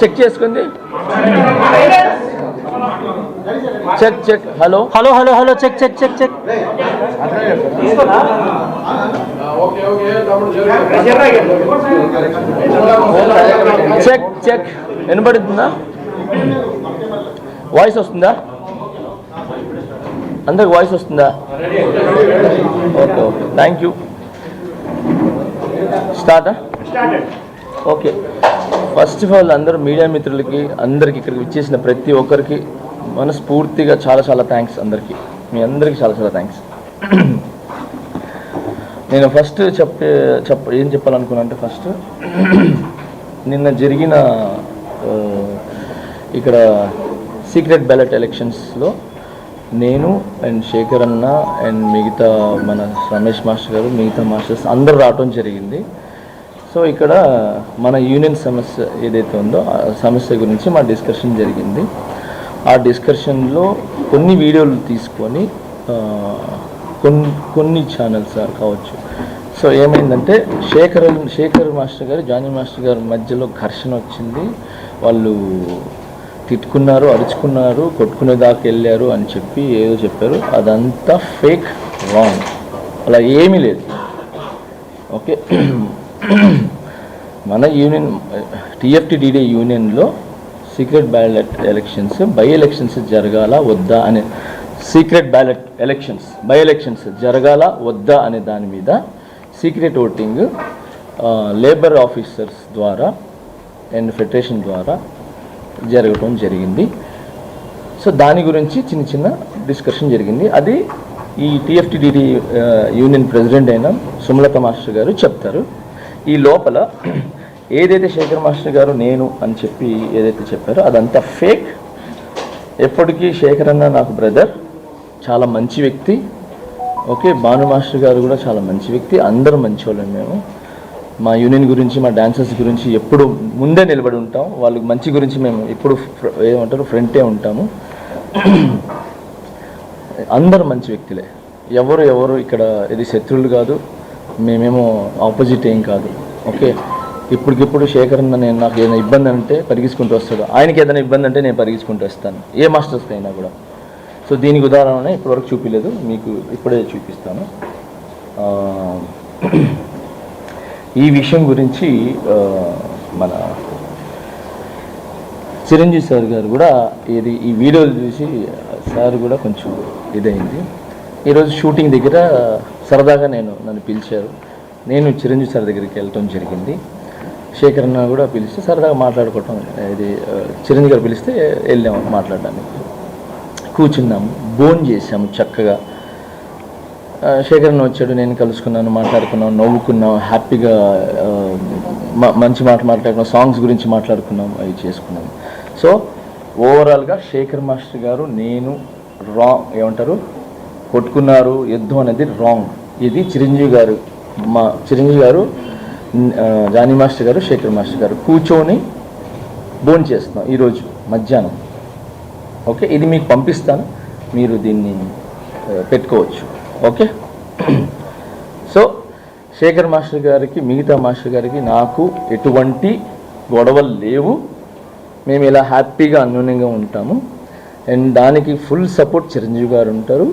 Check చేసుకుంది. Check check. Hello hello hello hello check check check check. Check check. వినపడుతుందా? Voice వస్తుందా? అందరికి voice వస్తుందా? Okay okay, thank you. స్టార్టా? Okay. First of all అందరూ media మిత్రులకి, అందరికి ఇక్కడికి విచ్చేసిన ప్రతి ఒక్కరికి మనస్ఫూర్తిగా చాలా చాలా థ్యాంక్స్. అందరికీ, మీ అందరికీ చాలా చాలా థ్యాంక్స్. నేను ఫస్ట్ ఏం చెప్పాలనుకున్నా అంటే, ఫస్ట్ నిన్న జరిగిన ఇక్కడ సీక్రెట్ బ్యాలెట్ ఎలక్షన్స్లో నేను అండ్ శేఖర్ అన్న అండ్ మిగతా మన రమేష్ మాస్టర్ గారు, మిగతా మాస్టర్స్ అందరూ రావటం జరిగింది. సో ఇక్కడ మన యూనియన్ సమస్య ఏదైతే ఉందో ఆ సమస్య గురించి మా డిస్కషన్ జరిగింది. ఆ డిస్కషన్లో కొన్ని వీడియోలు తీసుకొని కొన్ని ఛానల్స్ కావచ్చు. సో ఏమైందంటే శేఖర్ మాస్టర్ గారు, జానీ మాస్టర్ గారి మధ్యలో ఘర్షణ వచ్చింది. వాళ్ళు తిట్టుకున్నారు, అరుచుకున్నారు, కొట్టుకునేదాకా వెళ్ళారు అని చెప్పి ఏదో చెప్పారు. అదంతా ఫేక్, రాంగ్. అలా ఏమీ లేదు. ఓకే, మన యూనియన్ టీఎఫ్టీడీడీ యూనియన్లో secret ballot elections, by elections జరగాల వద్దా అనే secret ballot elections, by elections జరగాల వద్దా అనే దాని మీద సీక్రెట్ ఓటింగ్ లేబర్ ఆఫీసర్స్ ద్వారా అండ్ ఫెడరేషన్ ద్వారా జరగటం జరిగింది. సో దాని గురించి చిన్న చిన్న డిస్కషన్ జరిగింది. అది ఈ టీఎఫ్టీడీడీ యూనియన్ ప్రెసిడెంట్ అయిన సుమలత మాస్టర్ గారు చెప్తారు. ఈ లోపల ఏదైతే శేఖర్ మాస్టర్ గారు నేను అని చెప్పి ఏదైతే చెప్పారో అదంతా ఫేక్. ఎప్పటికీ శేఖర్ అన్న నాకు బ్రదర్, చాలా మంచి వ్యక్తి. ఓకే, భాను మాస్టర్ గారు కూడా చాలా మంచి వ్యక్తి. అందరూ మంచి వాళ్ళం మేము. మా యూనియన్ గురించి, మా డాన్సర్స్ గురించి ఎప్పుడు ముందే నిలబడి ఉంటాం. వాళ్ళకి మంచి గురించి మేము ఎప్పుడు ఏమంటారు ఫ్రంటే ఉంటాము. అందరూ మంచి వ్యక్తులే. ఎవరు ఇక్కడ ఇది శత్రువులు కాదు, మేమేమో ఆపోజిట్ ఏం కాదు. ఓకే, ఇప్పటికిప్పుడు శేఖర్ అన్న నేను నాకు ఏదైనా ఇబ్బంది అంటే పరిగెత్తుకుంటూ వస్తాడు, ఆయనకి ఏదైనా ఇబ్బంది అంటే నేను పరిగెత్తుకుంటూ వస్తాను, ఏ మాస్టర్స్కి అయినా కూడా. సో దీనికి ఉదాహరణ ఇప్పటివరకు చూపించలేదు, మీకు ఇప్పుడే చూపిస్తాను. ఈ విషయం గురించి మన చిరంజీవి సార్ గారు కూడా ఈ వీడియోలు చూసి సార్ కూడా కొంచెం ఇదైంది. ఈరోజు షూటింగ్ దగ్గర సరదాగా నన్ను పిలిచారు. నేను చిరంజీవి సార్ దగ్గరికి వెళ్ళటం జరిగింది. శేఖర్ అన్న కూడా పిలిస్తే సరదాగా మాట్లాడుకోవటం, ఇది చిరంజీవి గారు పిలిస్తే వెళ్ళాము మాట్లాడడానికి. కూర్చున్నాము, భోజనం చేసాము చక్కగా. శేఖర్ అన్న వచ్చాడు, నేను కలుసుకున్నాను, మాట్లాడుకున్నాం, నవ్వుకున్నాం, హ్యాపీగా మంచి మాట్లాడుకున్నాం, సాంగ్స్ గురించి మాట్లాడుకున్నాం, అవి చేసుకున్నాం. సో ఓవరాల్గా శేఖర్ మాస్టర్ గారు నేను ఏమంటారు కొట్టుకున్నారు, యుద్ధం అనేది రాంగ్. ఇది చిరంజీవి గారు జానీ మాస్టర్ గారు, శేఖర్ మాస్టర్ గారు కూర్చొని భోజనం చేస్తున్నాం ఈరోజు మధ్యాహ్నం. ఓకే, ఇది మీకు పంపిస్తాను, మీరు దీన్ని పెట్టుకోవచ్చు. ఓకే, సో శేఖర్ మాస్టర్ గారికి, మిగతా మాస్టర్ గారికి నాకు ఎటువంటి గొడవలు లేవు. మేము ఇలా హ్యాపీగా అన్యోన్యంగా ఉంటాము. అండ్ దానికి ఫుల్ సపోర్ట్ చిరంజీవి గారు ఉంటారు.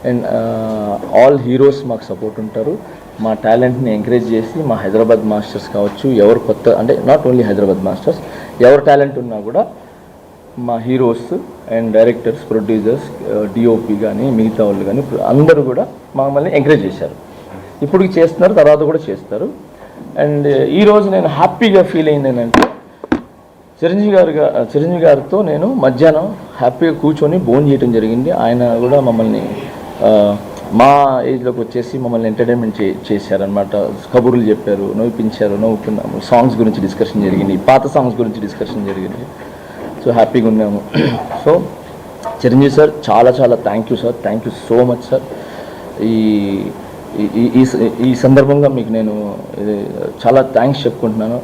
అండ్ ఆల్ హీరోస్ మాకు సపోర్ట్ ఉంటారు. మా టాలెంట్ని ఎంకరేజ్ చేసి మా హైదరాబాద్ మాస్టర్స్ కావచ్చు, ఎవరు కొత్త అంటే నాట్ ఓన్లీ హైదరాబాద్ మాస్టర్స్, ఎవరు టాలెంట్ ఉన్నా కూడా మా heroes and directors, producers, DOP కానీ మిగతా వాళ్ళు కానీ అందరూ కూడా మమ్మల్ని ఎంకరేజ్ చేశారు. ఇప్పటికి చేస్తున్నారు, తర్వాత కూడా చేస్తారు. అండ్ ఈరోజు నేను హ్యాపీగా ఫీల్ అయింది ఏంటంటే చిరంజీవి గారితో నేను మధ్యాహ్నం హ్యాపీగా కూర్చొని భోజనం చేయడం జరిగింది. ఆయన కూడా మమ్మల్ని మా ఏజ్లోకి వచ్చేసి మమ్మల్ని ఎంటర్టైన్మెంట్ చేశారనమాట. కబుర్లు చెప్పారు, నవ్వుపించారు, నవ్వుకున్నాము. సాంగ్స్ గురించి డిస్కషన్ జరిగింది, పాత సాంగ్స్ గురించి డిస్కషన్ జరిగింది. సో హ్యాపీగా ఉన్నాము. సో చిరంజీవి సార్ చాలా చాలా thank you sir, thank you so much sir. ఈ సందర్భంగా మీకు నేను చాలా థ్యాంక్స్ చెప్పుకుంటున్నాను.